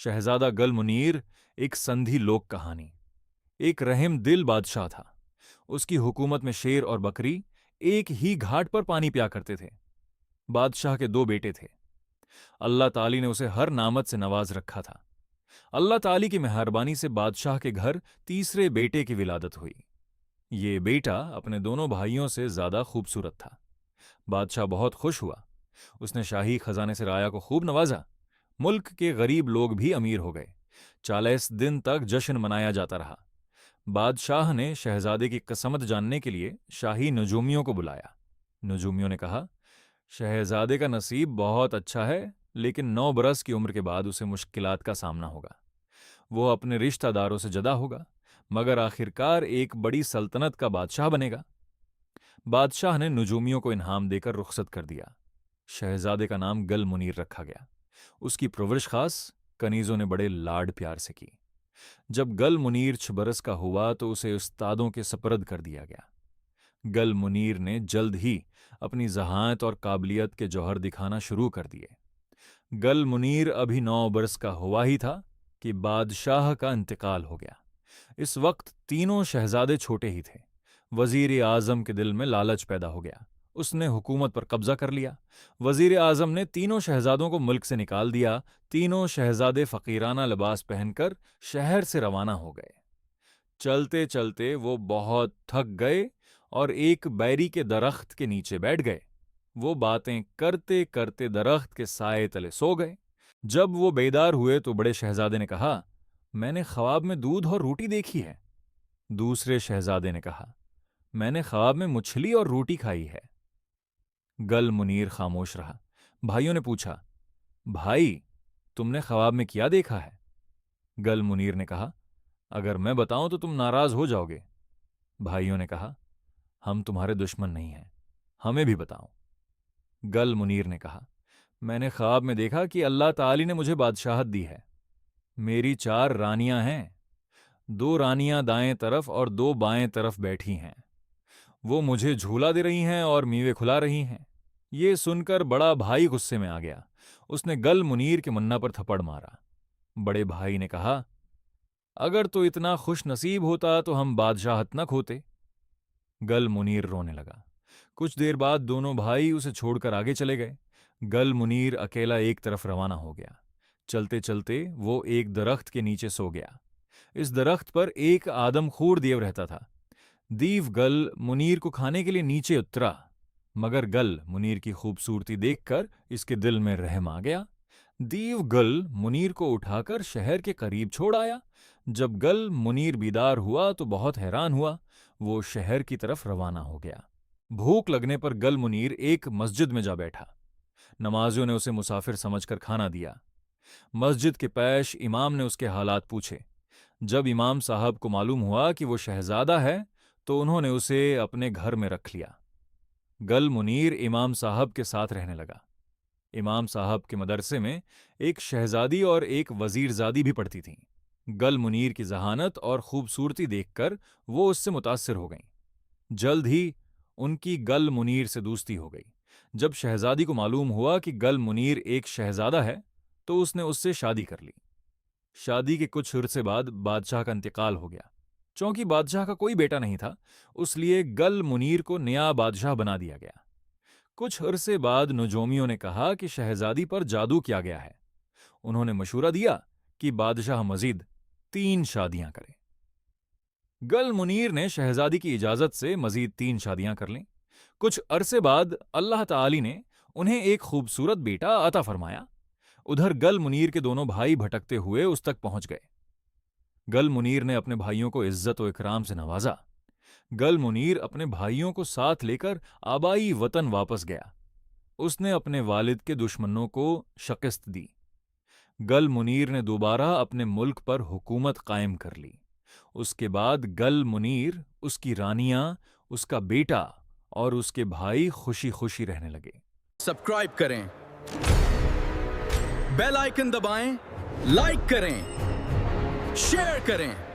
शहजादा गल मुनीर एक संधि लोक कहानी। एक रहम दिल बादशाह था। उसकी हुकूमत में शेर और बकरी एक ही घाट पर पानी पिया करते थे। बादशाह के 2 बेटे थे। अल्लाह ताली ने उसे हर नामत से नवाज रखा था। अल्लाह ताली की मेहरबानी से बादशाह के घर तीसरे बेटे की विलादत हुई। ये बेटा अपने दोनों भाइयों से ज्यादा खूबसूरत था। बादशाह बहुत खुश हुआ। उसने शाही खजाने से राया को खूब नवाजा। मुल्क के गरीब लोग भी अमीर हो गए। 40 दिन तक जश्न मनाया जाता रहा। बादशाह ने शहजादे की कसमत जानने के लिए शाही नजूमियों को बुलाया। नजूमियों ने कहा, शहजादे का नसीब बहुत अच्छा है, लेकिन 9 बरस की उम्र के बाद उसे मुश्किलात का सामना होगा। वो अपने रिश्तेदारों से जुदा होगा, मगर आखिरकार एक बड़ी सल्तनत का बादशाह बनेगा। बादशाह ने नजूमियों को इनाम देकर रुखसत कर दिया। शहजादे का नाम गल मुनीर रखा गया। उसकी परवरिश खास कनीजों ने बड़े लाड प्यार से की। जब गल मुनीर 6 बरस का हुआ तो उसे उस्तादों के सपर्द कर दिया गया। गल मुनीर ने जल्द ही अपनी ज़हानत और काबिलियत के जौहर दिखाना शुरू कर दिए। गल मुनीर अभी 9 बरस का हुआ ही था कि बादशाह का इंतकाल हो गया। इस वक्त तीनों शहजादे छोटे ही थे। वजीर आजम के दिल में लालच पैदा हो गया। उसने हुकूमत पर कब्जा कर लिया। वजीर आजम ने तीनों शहजादों को मुल्क से निकाल दिया। तीनों शहजादे फकीराना लिबास पहनकर शहर से रवाना हो गए। चलते चलते वो बहुत थक गए और एक बैरी के दरख्त के नीचे बैठ गए। वो बातें करते करते दरख्त के साए तले सो गए। जब वो बेदार हुए तो बड़े शहजादे ने कहा, मैंने ख्वाब में दूध और रोटी देखी है। दूसरे शहजादे ने कहा, मैंने ख्वाब में मछली और रोटी खाई है। गल मुनीर खामोश रहा। भाइयों ने पूछा, भाई, तुमने ख्वाब में क्या देखा है? गल मुनीर ने कहा, अगर मैं बताऊं तो तुम नाराज हो जाओगे। भाइयों ने कहा, हम तुम्हारे दुश्मन नहीं हैं, हमें भी बताओ। गल मुनीर ने कहा, मैंने ख्वाब में देखा कि अल्लाह ताली ने मुझे बादशाहत दी है। मेरी 4 रानियां हैं। 2 रानियां दाएं तरफ और 2 बाएं तरफ बैठी हैं। वो मुझे झूला दे रही हैं और मीवे खुला रही हैं। ये सुनकर बड़ा भाई गुस्से में आ गया। उसने गल मुनीर के मुन्ना पर थप्पड़ मारा। बड़े भाई ने कहा, अगर तो इतना खुश नसीब होता तो हम बादशाहत न खोते। गल मुनीर रोने लगा। कुछ देर बाद दोनों भाई उसे छोड़कर आगे चले गए। गल मुनीर अकेला एक तरफ रवाना हो गया। चलते चलते वो एक दरख्त के नीचे सो गया। इस दरख्त पर एक आदमखोर देव रहता था। दीव गल मुनीर को खाने के लिए नीचे उतरा, मगर गल मुनीर की खूबसूरती देखकर इसके दिल में रहम आ गया। दीव गल मुनीर को उठाकर शहर के करीब छोड़ आया। जब गल मुनीर बीदार हुआ तो बहुत हैरान हुआ। वो शहर की तरफ रवाना हो गया। भूख लगने पर गल मुनीर एक मस्जिद में जा बैठा। नमाजियों ने उसे मुसाफिर समझकर खाना दिया। मस्जिद के पैश इमाम ने उसके हालात पूछे। जब इमाम साहब को मालूम हुआ कि वो शहजादा है तो उन्होंने उसे अपने घर में रख लिया। गल मुनीर इमाम साहब के साथ रहने लगा। इमाम साहब के मदरसे में एक शहजादी और एक वजीरजादी भी पढ़ती थीं। गल मुनीर की जहानत और खूबसूरती देखकर वो उससे मुतासिर हो गईं। जल्द ही उनकी गल मुनीर से दोस्ती हो गई। जब शहजादी को मालूम हुआ कि गल मुनीर एक शहजादा है तो उसने उससे शादी कर ली। शादी के कुछ अरसे बाद बादशाह का इंतकाल हो गया। चूंकि बादशाह का कोई बेटा नहीं था, उसलिए गल मुनीर को नया बादशाह बना दिया गया। कुछ अरसे बाद नजूमियों ने कहा कि शहजादी पर जादू किया गया है। उन्होंने मशूरा दिया कि बादशाह मजीद 3 शादियां करे। गल मुनीर ने शहजादी की इजाजत से मजीद 3 शादियां कर लें। कुछ अरसे बाद अल्लाह ताली ने उन्हें एक खूबसूरत बेटा अता फरमाया। उधर गल मुनीर के दोनों भाई भटकते हुए उस तक पहुंच गए। गल मुनीर ने अपने भाइयों को इज्जत और इकराम से नवाजा। गल मुनीर अपने भाइयों को साथ लेकर आबाई वतन वापस गया। उसने अपने वालिद के दुश्मनों को शिकस्त दी। गल मुनीर ने दोबारा अपने मुल्क पर हुकूमत कायम कर ली। उसके बाद गल मुनीर, उसकी रानियां, उसका बेटा और उसके भाई खुशी खुशी रहने लगे। सब्सक्राइब करें, बेल आइकन दबाएं, लाइक करें, शेयर करें।